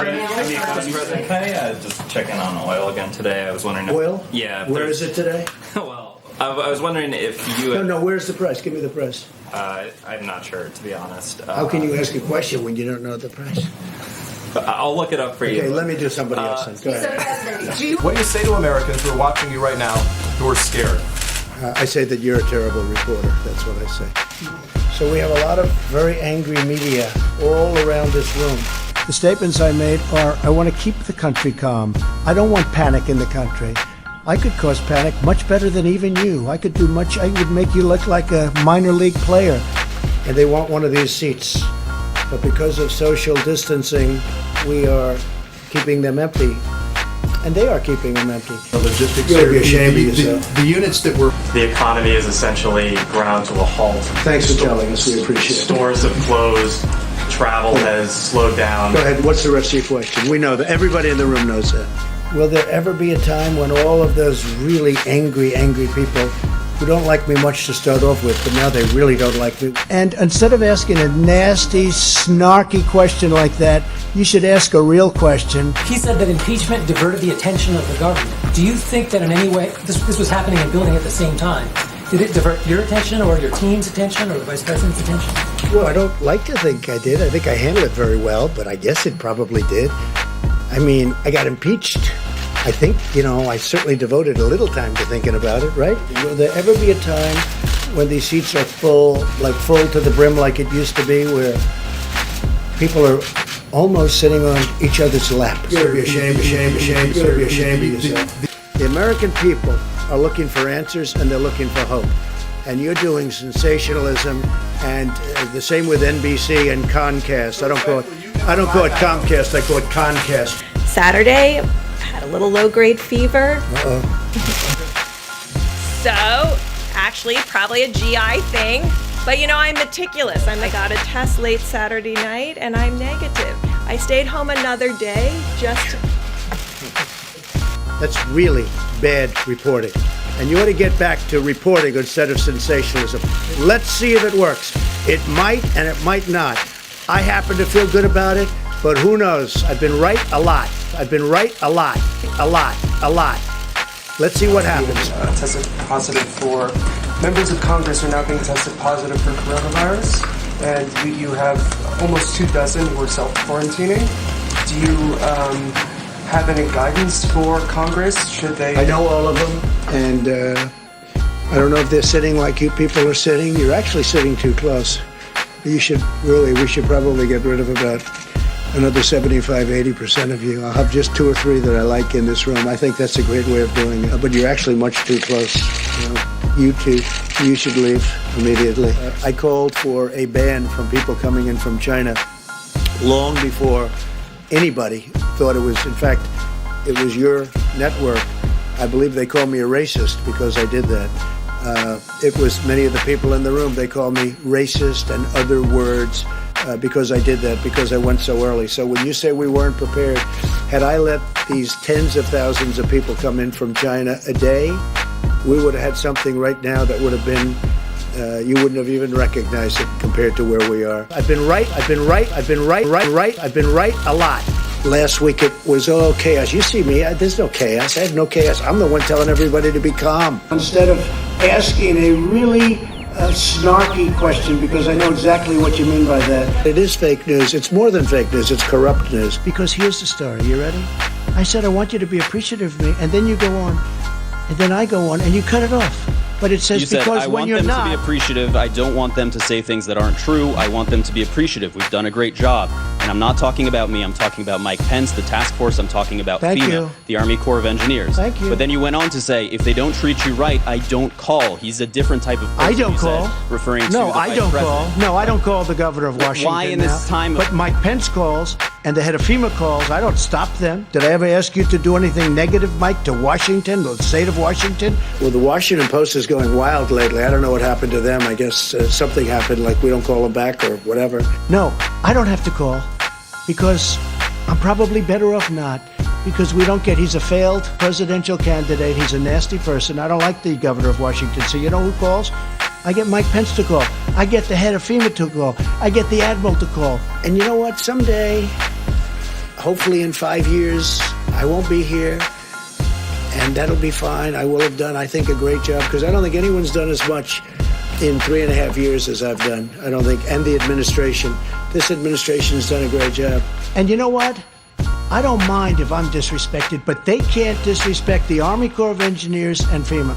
President, can I just check in on oil again today? I was wondering. Oil? Yeah. Where is it today? Well, I was wondering if you. No, where's the price? Give me the price. I'm not sure, to be honest. How can you ask a question when you don't know the price? I'll look it up for you. Okay, let me do somebody else then. Go ahead. What do you say to Americans who are watching you right now who are scared? I say that you're a terrible reporter. That's what I say. So we have a lot of very angry media all around this room. The statements I made are, I want to keep the country calm. I don't want panic in the country. I could cause panic much better than even you. I would make you look like a minor league player. And they want one of these seats. But because of social distancing, we are keeping them empty. And they are keeping them empty. The logistics You'll be ashamed of yourself. The units that were... The economy is essentially ground to a halt. Thanks for telling us. We appreciate it. Stores have closed. Travel has slowed down. Go ahead. What's the rest of your question? We know that. Everybody in the room knows that. Will there ever be a time when all of those really angry people who don't like me much to start off with, but now they really don't like me? And instead of asking a nasty, snarky question like that, you should ask a real question. He said that impeachment diverted the attention of the government. Do you think that in any way, this was happening and building at the same time, did it divert your attention or your team's attention or the Vice President's attention? Well, I don't like to think I did. I think I handled it very well, but I guess it probably did. I mean, I got impeached. I think, I certainly devoted a little time to thinking about it, right? Will there ever be a time when these seats are full to the brim like it used to be, where people are almost sitting on each other's lap? You gotta be ashamed of yourself. The American people are looking for answers and they're looking for hope. And you're doing sensationalism, and the same with NBC and Comcast. I don't call it Comcast, I call it Concast. Saturday, had a little low-grade fever. So, actually, probably a GI thing. But I'm meticulous. I got a test late Saturday night, and I'm negative. I stayed home another day just... That's really bad reporting. And you ought to get back to reporting instead of sensationalism. Let's see if it works. It might and it might not. I happen to feel good about it, but who knows? I've been right a lot. Let's see what happens. Tested positive for members of Congress are now being tested positive for coronavirus, and you have almost 24 who are self-quarantining. Do you have any guidance for Congress? Should they? I know all of them, and I don't know if they're sitting like you people are sitting. You're actually sitting too close. We should probably get rid of about another 75-80% of you. I'll have just 2 or 3 that I like in this room. I think that's a great way of doing it. But you're actually much too close. You should leave immediately. I called for a ban from people coming in from China long before anybody thought it was. In fact, it was your network. I believe they called me a racist because I did that. It was many of the people in the room. They called me racist and other words because I did that, because I went so early. So when you say we weren't prepared, had I let these tens of thousands of people come in from China a day, we would have had something right now that would have been, you wouldn't have even recognized it compared to where we are. I've been right a lot. Last week it was all chaos. You see me, there's no chaos. I have no chaos. I'm the one telling everybody to be calm. Instead of asking a really snarky question, because I know exactly what you mean by that. It is fake news. It's more than fake news. It's corrupt news. Because here's the story. You ready? I said I want you to be appreciative of me, and then you go on, and then I go on, and you cut it off. But it says because when you're not... I want them to be appreciative. I don't want them to say things that aren't true. I want them to be appreciative. We've done a great job. And I'm not talking about me. I'm talking about Mike Pence, the task force. I'm talking about FEMA, the Army Corps of Engineers. Thank you. But then you went on to say, if they don't treat you right, I don't call. He's a different type of person. I don't call. Referring to no, the I Vice don't President. call. No, I don't call the governor of Washington. Why in this time? But Mike Pence calls, and the head of FEMA calls. I don't stop them. Did I ever ask you to do anything negative, Mike, to Washington, the state of Washington? Well, the Washington Post is going wild lately. I don't know what happened to them. I guess something happened, like we don't call them back or whatever. No, I don't have to call, because I'm probably better off not, because he's a failed presidential candidate. He's a nasty person. I don't like the governor of Washington. So you know who calls? I get Mike Pence to call. I get the head of FEMA to call. I get the admiral to call. And you know what? Someday, hopefully in 5 years, I won't be here, and that'll be fine. I will have done, I think, a great job, because I don't think anyone's done as much in 3.5 years as I've done. I don't think, and the administration. This administration has done a great job. And you know what? I don't mind if I'm disrespected, but they can't disrespect the Army Corps of Engineers and FEMA.